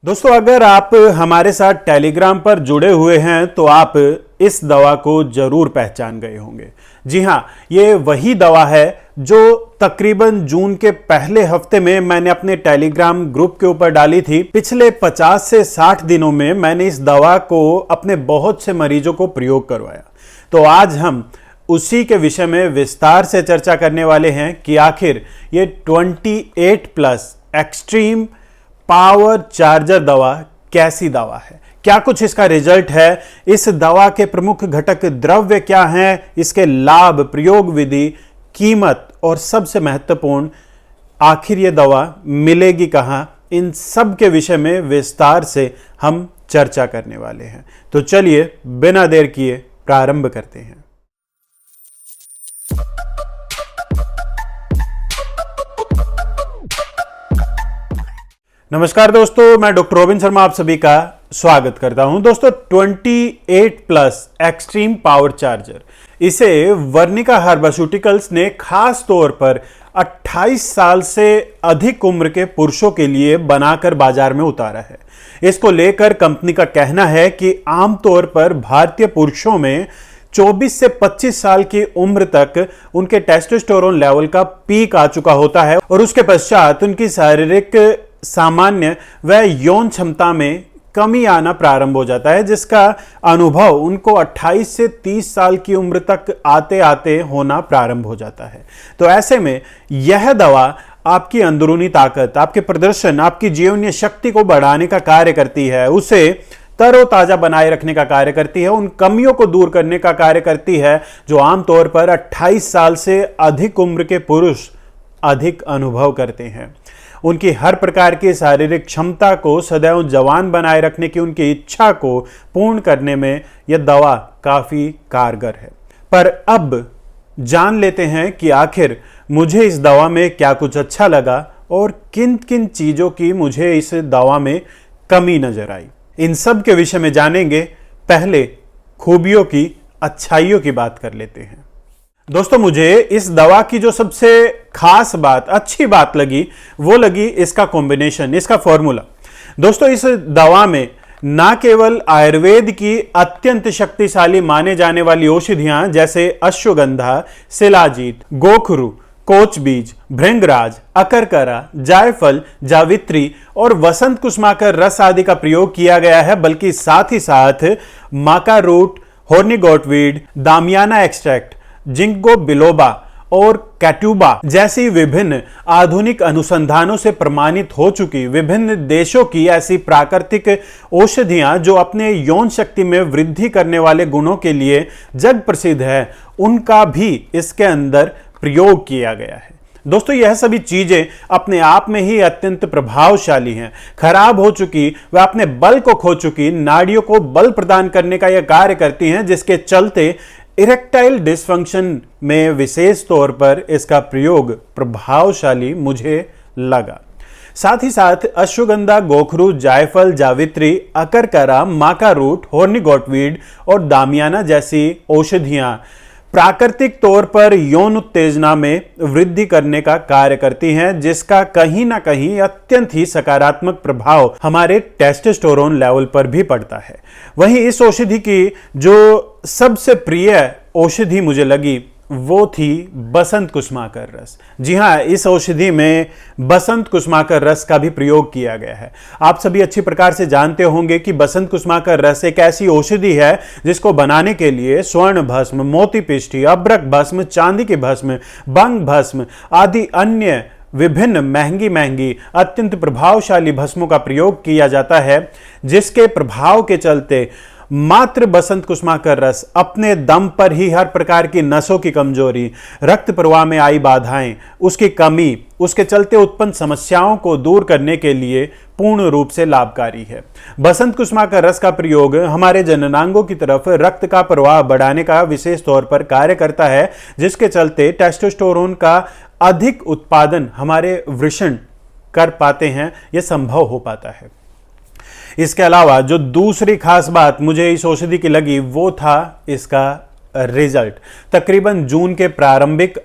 दोस्तों, अगर आप हमारे साथ टेलीग्राम पर जुड़े हुए हैं तो आप इस दवा को जरूर पहचान गए होंगे। जी हां, ये वही दवा है जो तकरीबन जून के पहले हफ्ते में मैंने अपने टेलीग्राम ग्रुप के ऊपर डाली थी। पिछले 50 से 60 दिनों में मैंने इस दवा को अपने बहुत से मरीजों को प्रयोग करवाया। तो आज हम उसी के विषय में विस्तार से चर्चा करने वाले हैं कि आखिर ये 28+ एक्सट्रीम पावर चार्जर दवा कैसी दवा है, क्या कुछ इसका रिजल्ट है, इस दवा के प्रमुख घटक द्रव्य क्या हैं, इसके लाभ, प्रयोग विधि, कीमत और सबसे महत्वपूर्ण आखिर ये दवा मिलेगी कहां, इन सब के विषय में विस्तार से हम चर्चा करने वाले हैं। तो चलिए बिना देर किए प्रारंभ करते हैं। नमस्कार दोस्तों, मैं डॉक्टर रोबिन शर्मा आप सभी का स्वागत करता हूं। दोस्तों, 28+ एक्सट्रीम पावर चार्जर, इसे वर्निका फार्मास्यूटिकल्स ने खास तौर पर 28 साल से अधिक उम्र के पुरुषों के लिए बनाकर बाजार में उतारा है। इसको लेकर कंपनी का कहना है कि आमतौर पर भारतीय पुरुषों में 24 से 25 साल की उम्र तक उनके टेस्टोस्टेरोन लेवल का पीक आ चुका होता है और उसके पश्चात उनकी शारीरिक सामान्य व यौन क्षमता में कमी आना प्रारंभ हो जाता है, जिसका अनुभव उनको 28 से 30 साल की उम्र तक आते आते होना प्रारंभ हो जाता है। तो ऐसे में यह दवा आपकी अंदरूनी ताकत, आपके प्रदर्शन, आपकी जीवनीय शक्ति को बढ़ाने का कार्य करती है, उसे तरोताजा बनाए रखने का कार्य करती है, उन कमियों को दूर करने का कार्य करती है जो आमतौर पर 28 साल से अधिक उम्र के पुरुष अधिक अनुभव करते हैं। उनकी हर प्रकार की शारीरिक क्षमता को सदैव जवान बनाए रखने की उनकी इच्छा को पूर्ण करने में यह दवा काफी कारगर है। पर अब जान लेते हैं कि आखिर मुझे इस दवा में क्या कुछ अच्छा लगा और किन किन चीजों की मुझे इस दवा में कमी नजर आई। इन सब के विषय में जानेंगे। पहले खूबियों की, अच्छाइयों की बात कर लेते हैं। दोस्तों, मुझे इस दवा की जो सबसे खास बात, अच्छी बात लगी, वो लगी इसका कॉम्बिनेशन, इसका फॉर्मूला। दोस्तों, इस दवा में ना केवल आयुर्वेद की अत्यंत शक्तिशाली माने जाने वाली औषधियां जैसे अश्वगंधा, शिलाजीत, गोखरू, कोचबीज, भृंगराज, अकरकरा, जायफल, जावित्री और वसंत कुसुमाकर रस आदि का प्रयोग किया गया है, बल्कि साथ ही साथ maca root, horny goat weed, damiana extract, ginkgo biloba और कैट्यूबा जैसी विभिन्न आधुनिक अनुसंधानों से प्रमाणित हो चुकी विभिन्न देशों की ऐसी प्राकृतिक औषधियां जो अपने यौन शक्ति में वृद्धि करने वाले गुणों के लिए जग प्रसिद्ध है, उनका भी इसके अंदर प्रयोग किया गया है। दोस्तों, यह सभी चीजें अपने आप में ही अत्यंत प्रभावशाली हैं। खराब हो चुकी व अपने बल को खो चुकी नाड़ियों को बल प्रदान करने का यह कार्य करती हैं, जिसके चलते इरेक्टाइल डिसफंक्शन में विशेष तौर पर इसका प्रयोग प्रभावशाली मुझे लगा। साथ ही साथ अश्वगंधा, गोखरू, जायफल, जावित्री, अकरकरा, माका रूट, हॉर्निगोटवीड और दामियाना जैसी औषधियां प्राकृतिक तौर पर यौन उत्तेजना में वृद्धि करने का कार्य करती हैं, जिसका कहीं ना कहीं अत्यंत ही सकारात्मक प्रभाव हमारे टेस्टोस्टेरोन लेवल पर भी पड़ता है। वहीं इस औषधि की जो सबसे प्रिय औषधि मुझे लगी वो थी बसंत कुसुमाकर रस। जी हां, इस औषधि में बसंत कुसुमाकर रस का भी प्रयोग किया गया है। आप सभी अच्छी प्रकार से जानते होंगे कि बसंत कुसुमाकर रस एक ऐसी औषधि है जिसको बनाने के लिए स्वर्ण भस्म, मोती पिष्टी, अब्रक भस्म, चांदी की भस्म, बंग भस्म आदि अन्य विभिन्न महंगी महंगी अत्यंत प्रभावशाली भस्मों का प्रयोग किया जाता है, जिसके प्रभाव के चलते मात्र बसंत कुसुमाकर रस अपने दम पर ही हर प्रकार की नसों की कमजोरी, रक्त प्रवाह में आई बाधाएं, उसकी कमी, उसके चलते उत्पन्न समस्याओं को दूर करने के लिए पूर्ण रूप से लाभकारी है। बसंत कुसुमाकर रस का प्रयोग हमारे जननांगों की तरफ रक्त का प्रवाह बढ़ाने का विशेष तौर पर कार्य करता है, जिसके चलते टेस्टोस्टेरोन का अधिक उत्पादन हमारे वृषण कर पाते हैं, यह संभव हो पाता है। इसके अलावा जो दूसरी खास बात मुझे इस औषधि की लगी वो था इसका रिजल्ट। तकरीबन जून के प्रारंभिक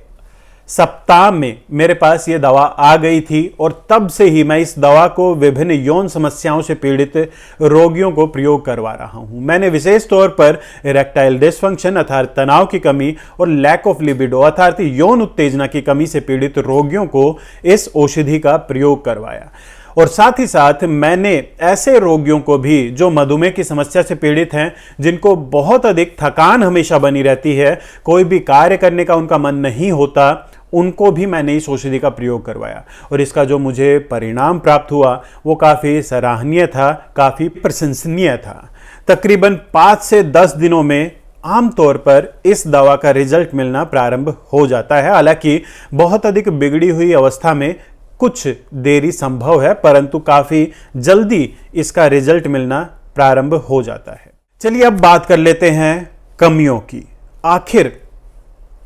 सप्ताह में मेरे पास ये दवा आ गई थी और तब से ही मैं इस दवा को विभिन्न यौन समस्याओं से पीड़ित रोगियों को प्रयोग करवा रहा हूं। मैंने विशेष तौर पर इरेक्टाइल डिसफंक्शन अर्थात तनाव की कमी और लैक ऑफ लिबिडो अर्थात यौन उत्तेजना की कमी से पीड़ित रोगियों को इस औषधि का प्रयोग करवाया। और साथ ही साथ मैंने ऐसे रोगियों को भी जो मधुमेह की समस्या से पीड़ित हैं, जिनको बहुत अधिक थकान हमेशा बनी रहती है, कोई भी कार्य करने का उनका मन नहीं होता, उनको भी मैंने इस औषधि का प्रयोग करवाया और इसका जो मुझे परिणाम प्राप्त हुआ वो काफ़ी सराहनीय था, काफ़ी प्रशंसनीय था। तकरीबन 5 से 10 दिनों में आमतौर पर इस दवा का रिजल्ट मिलना प्रारंभ हो जाता है। हालांकि बहुत अधिक बिगड़ी हुई अवस्था में कुछ देरी संभव है, परंतु काफ़ी जल्दी इसका रिजल्ट मिलना प्रारंभ हो जाता है। चलिए अब बात कर लेते हैं कमियों की। आखिर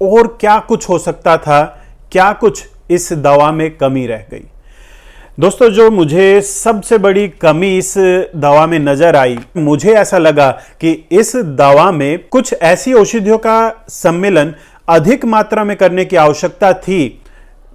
और क्या कुछ हो सकता था, क्या कुछ इस दवा में कमी रह गई। दोस्तों, जो मुझे सबसे बड़ी कमी इस दवा में नजर आई, मुझे ऐसा लगा कि इस दवा में कुछ ऐसी औषधियों का सम्मिलन अधिक मात्रा में करने की आवश्यकता थी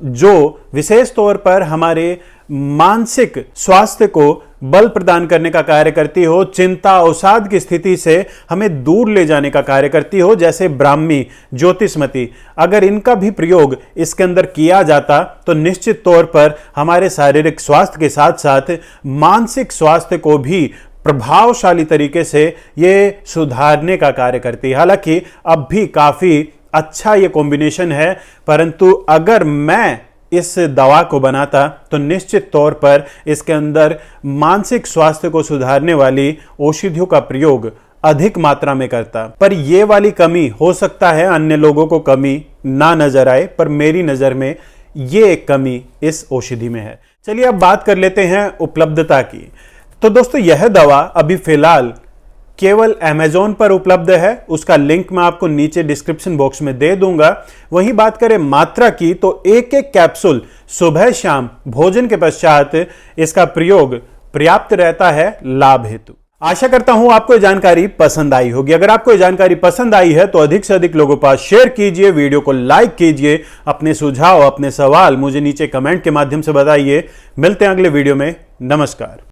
जो विशेष तौर पर हमारे मानसिक स्वास्थ्य को बल प्रदान करने का कार्य करती हो, चिंता अवसाद की स्थिति से हमें दूर ले जाने का कार्य करती हो, जैसे ब्राह्मी, ज्योतिष्मती। अगर इनका भी प्रयोग इसके अंदर किया जाता तो निश्चित तौर पर हमारे शारीरिक स्वास्थ्य के साथ साथ मानसिक स्वास्थ्य को भी प्रभावशाली तरीके से ये सुधारने का कार्य करती है। हालांकि अब भी काफ़ी अच्छा ये कॉम्बिनेशन है, परंतु अगर मैं इस दवा को बनाता तो निश्चित तौर पर इसके अंदर मानसिक स्वास्थ्य को सुधारने वाली औषधियों का प्रयोग अधिक मात्रा में करता। पर यह वाली कमी हो सकता है अन्य लोगों को कमी ना नजर आए, पर मेरी नज़र में ये एक कमी इस औषधि में है। चलिए अब बात कर लेते हैं उपलब्धता की। तो दोस्तों, यह दवा अभी फिलहाल केवल अमेज़ॉन पर उपलब्ध है, उसका लिंक मैं आपको नीचे डिस्क्रिप्शन बॉक्स में दे दूंगा। वहीं बात करें मात्रा की, तो एक एक कैप्सूल सुबह शाम भोजन के पश्चात इसका प्रयोग पर्याप्त रहता है लाभ हेतु। आशा करता हूं आपको ये जानकारी पसंद आई होगी। अगर आपको ये जानकारी पसंद आई है तो अधिक से अधिक लोगों के पास शेयर कीजिए, वीडियो को लाइक कीजिए, अपने सुझाव, अपने सवाल मुझे नीचे कमेंट के माध्यम से बताइए। मिलते हैं अगले वीडियो में। नमस्कार।